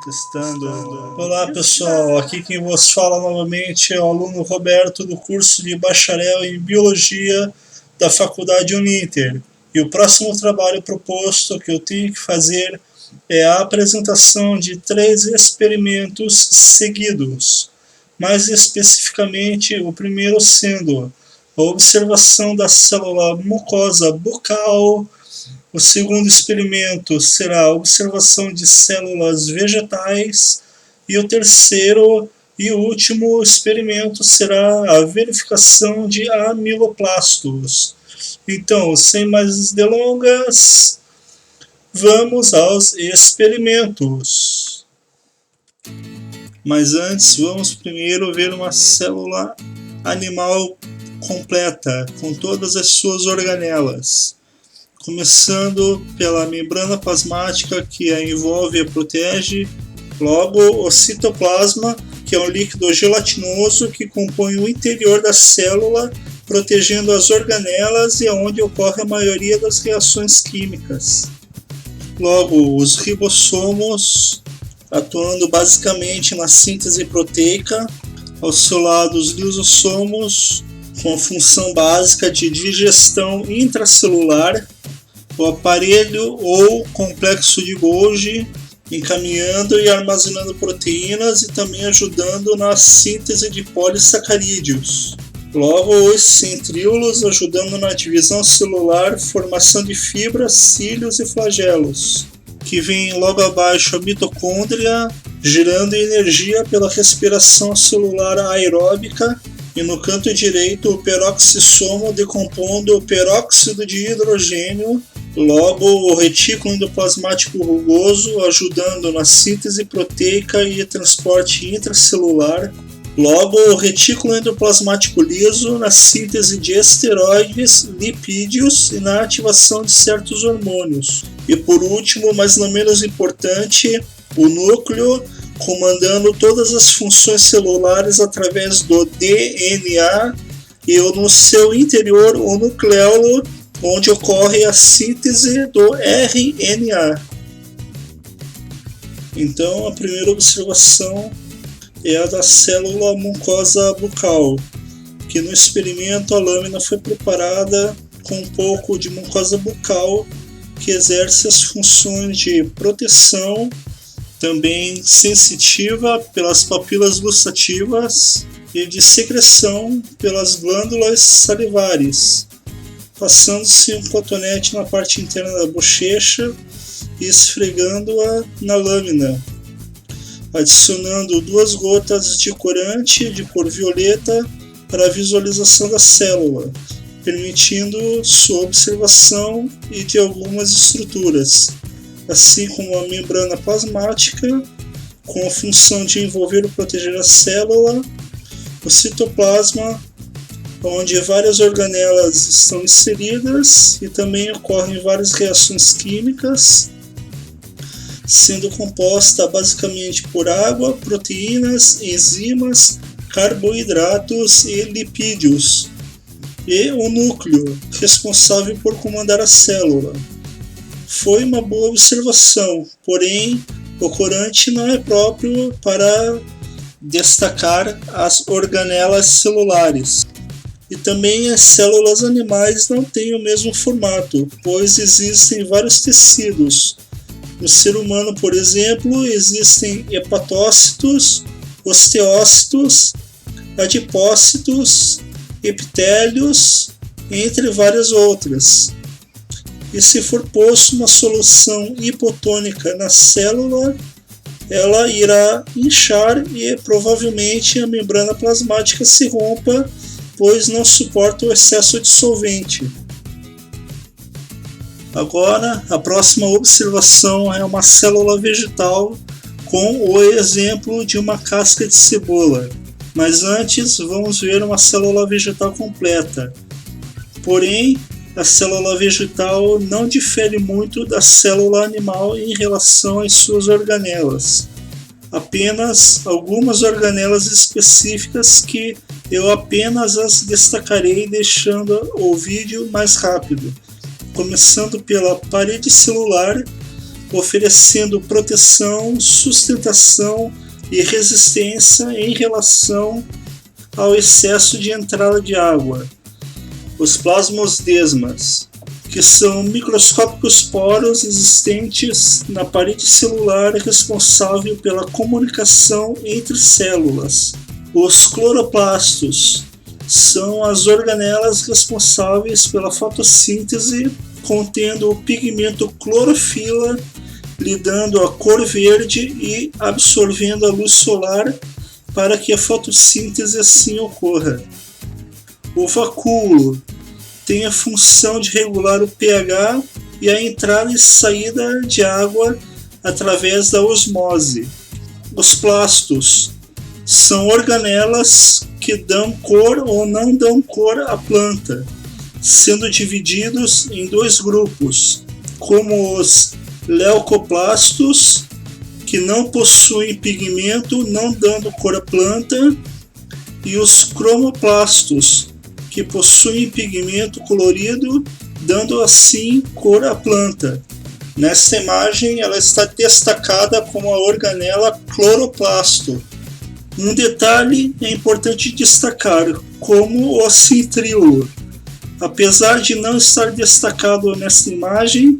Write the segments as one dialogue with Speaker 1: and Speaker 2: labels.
Speaker 1: Testando. Olá pessoal, aqui quem vos fala novamente é o aluno Roberto do curso de Bacharel em Biologia da Faculdade Uninter. E o próximo trabalho proposto que eu tenho que fazer é a apresentação de 3 experimentos seguidos. Mais especificamente, o primeiro sendo a observação da célula mucosa bucal. O segundo experimento será a observação de células vegetais. E o terceiro e último experimento será a verificação de amiloplastos. Então, sem mais delongas, vamos aos experimentos. Mas antes, vamos primeiro ver uma célula animal completa, com todas as suas organelas. Começando pela membrana plasmática, que a envolve e a protege. Logo, o citoplasma, que é um líquido gelatinoso que compõe o interior da célula, protegendo as organelas e é onde ocorre a maioria das reações químicas. Logo, os ribossomos, atuando basicamente na síntese proteica. Ao seu lado, os lisossomos, com a função básica de digestão intracelular. O aparelho ou complexo de Golgi, encaminhando e armazenando proteínas e também ajudando na síntese de polissacarídeos. Logo, os centríolos, ajudando na divisão celular, formação de fibras, cílios e flagelos. Que vem logo abaixo a mitocôndria, gerando energia pela respiração celular aeróbica. E no canto direito, o peroxissomo decompondo o peróxido de hidrogênio. Logo, o retículo endoplasmático rugoso, ajudando na síntese proteica e transporte intracelular. Logo, o retículo endoplasmático liso, na síntese de esteroides, lipídios e na ativação de certos hormônios. E por último, mas não menos importante, o núcleo, comandando todas as funções celulares através do DNA e no seu interior o nucleolo, onde ocorre a síntese do RNA. Então, a primeira observação é a da célula mucosa bucal, que no experimento a lâmina foi preparada com um pouco de mucosa bucal, que exerce as funções de proteção, também sensitiva pelas papilas gustativas e de secreção pelas glândulas salivares, passando-se um cotonete na parte interna da bochecha e esfregando-a na lâmina, adicionando 2 gotas de corante de cor violeta para a visualização da célula, permitindo sua observação e de algumas estruturas, assim como a membrana plasmática, com a função de envolver ou proteger a célula, o citoplasma, onde várias organelas estão inseridas e também ocorrem várias reações químicas, sendo composta basicamente por água, proteínas, enzimas, carboidratos e lipídios, e o núcleo, responsável por comandar a célula. Foi uma boa observação, porém o corante não é próprio para destacar as organelas celulares. E também as células animais não têm o mesmo formato, pois existem vários tecidos. No ser humano, por exemplo, existem hepatócitos, osteócitos, adipócitos, epitélios, entre várias outras. E se for posto uma solução hipotônica na célula, ela irá inchar e provavelmente a membrana plasmática se rompa, pois não suporta o excesso de solvente. Agora, a próxima observação é uma célula vegetal com o exemplo de uma casca de cebola. Mas antes, vamos ver uma célula vegetal completa. Porém, a célula vegetal não difere muito da célula animal em relação às suas organelas. Apenas algumas organelas específicas que eu apenas as destacarei deixando o vídeo mais rápido. Começando pela parede celular, oferecendo proteção, sustentação e resistência em relação ao excesso de entrada de água. Os plasmodesmas, que são microscópicos poros existentes na parede celular responsável pela comunicação entre células. Os cloroplastos são as organelas responsáveis pela fotossíntese, contendo o pigmento clorofila, lhe dando a cor verde e absorvendo a luz solar para que a fotossíntese assim ocorra. O vacúolo tem a função de regular o pH e a entrada e saída de água através da osmose. Os plastos são organelas que dão cor ou não dão cor à planta, sendo divididos em dois grupos, como os leucoplastos, que não possuem pigmento, não dando cor à planta, e os cromoplastos, que possuem pigmento colorido, dando assim cor à planta. Nesta imagem, ela está destacada como a organela cloroplasto. Um detalhe é importante destacar, como o centríolo. Apesar de não estar destacado nesta imagem,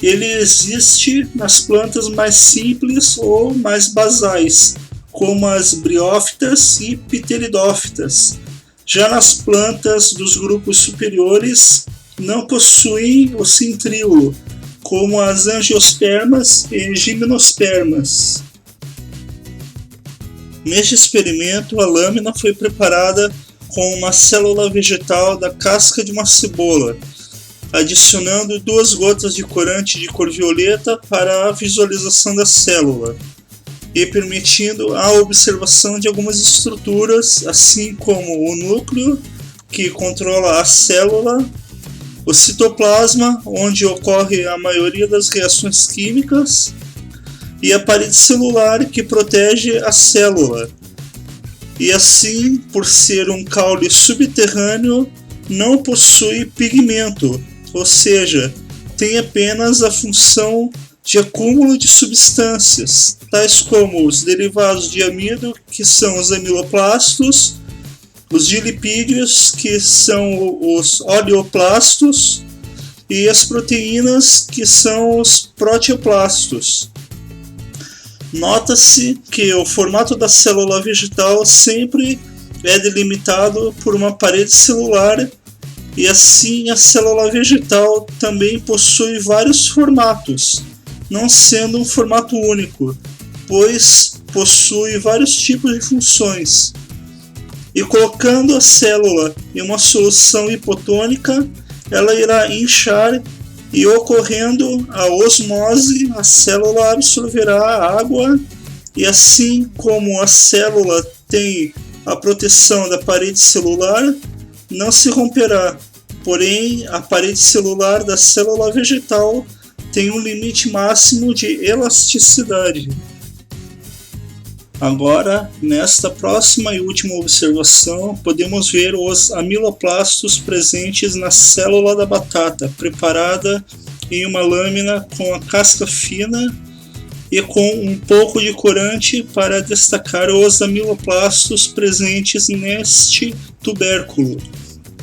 Speaker 1: ele existe nas plantas mais simples ou mais basais, como as briófitas e pteridófitas. Já nas plantas dos grupos superiores, não possuem o centríolo, como as angiospermas e gimnospermas. Neste experimento, a lâmina foi preparada com uma célula vegetal da casca de uma cebola, adicionando 2 gotas de corante de cor violeta para a visualização da célula e permitindo a observação de algumas estruturas, assim como o núcleo, que controla a célula, o citoplasma, onde ocorre a maioria das reações químicas, e a parede celular, que protege a célula. E assim, por ser um caule subterrâneo, não possui pigmento, ou seja, tem apenas a função de acúmulo de substâncias, tais como os derivados de amido, que são os amiloplastos, os de lipídios, que são os oleoplastos, e as proteínas, que são os proteoplastos. Nota-se que o formato da célula vegetal sempre é delimitado por uma parede celular, e assim a célula vegetal também possui vários formatos, não sendo um formato único, pois possui vários tipos de funções. E colocando a célula em uma solução hipotônica, ela irá inchar e, ocorrendo a osmose, a célula absorverá a água, e assim como a célula tem a proteção da parede celular, não se romperá. Porém, a parede celular da célula vegetal tem um limite máximo de elasticidade. Agora, nesta próxima e última observação, podemos ver os amiloplastos presentes na célula da batata, preparada em uma lâmina com a casca fina e com um pouco de corante para destacar os amiloplastos presentes neste tubérculo.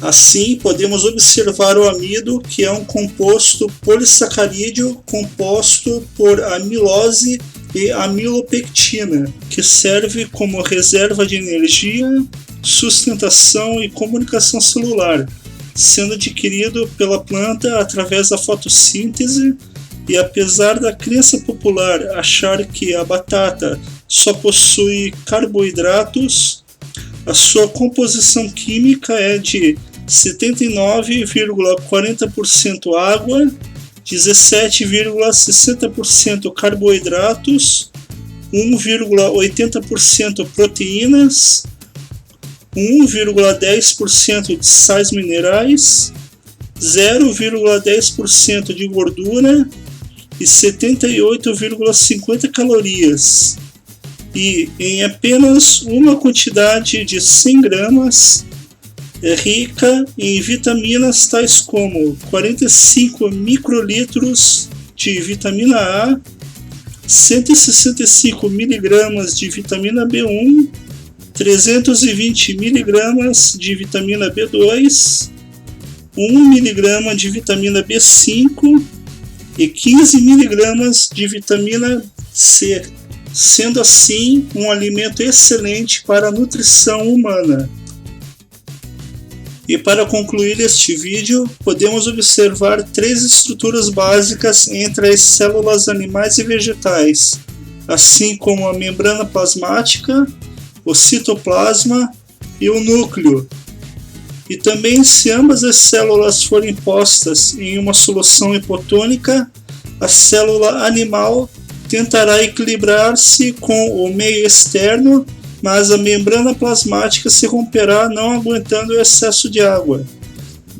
Speaker 1: Assim, podemos observar o amido, que é um composto polissacarídeo composto por amilose e amilopectina, que serve como reserva de energia, sustentação e comunicação celular, sendo adquirido pela planta através da fotossíntese. E apesar da crença popular achar que a batata só possui carboidratos, a sua composição química é de 79,40% água, 17,60% carboidratos, 1,80% proteínas, 1,10% de sais minerais, 0,10% de gordura e 78,50 calorias. E em apenas uma quantidade de 100 gramas, é rica em vitaminas tais como 45 microlitros de vitamina A, 165 mg de vitamina B1, 320 mg de vitamina B2, 1 mg de vitamina B5 e 15 mg de vitamina C, sendo assim um alimento excelente para a nutrição humana. E para concluir este vídeo, podemos observar 3 estruturas básicas entre as células animais e vegetais, assim como a membrana plasmática, o citoplasma e o núcleo. E também, se ambas as células forem postas em uma solução hipotônica, a célula animal tentará equilibrar-se com o meio externo, mas a membrana plasmática se romperá, não aguentando o excesso de água.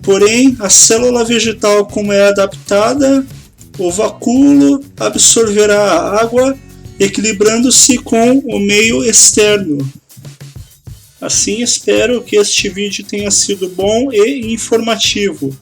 Speaker 1: Porém, a célula vegetal, como é adaptada, o vacúolo absorverá a água, equilibrando-se com o meio externo. Assim, espero que este vídeo tenha sido bom e informativo.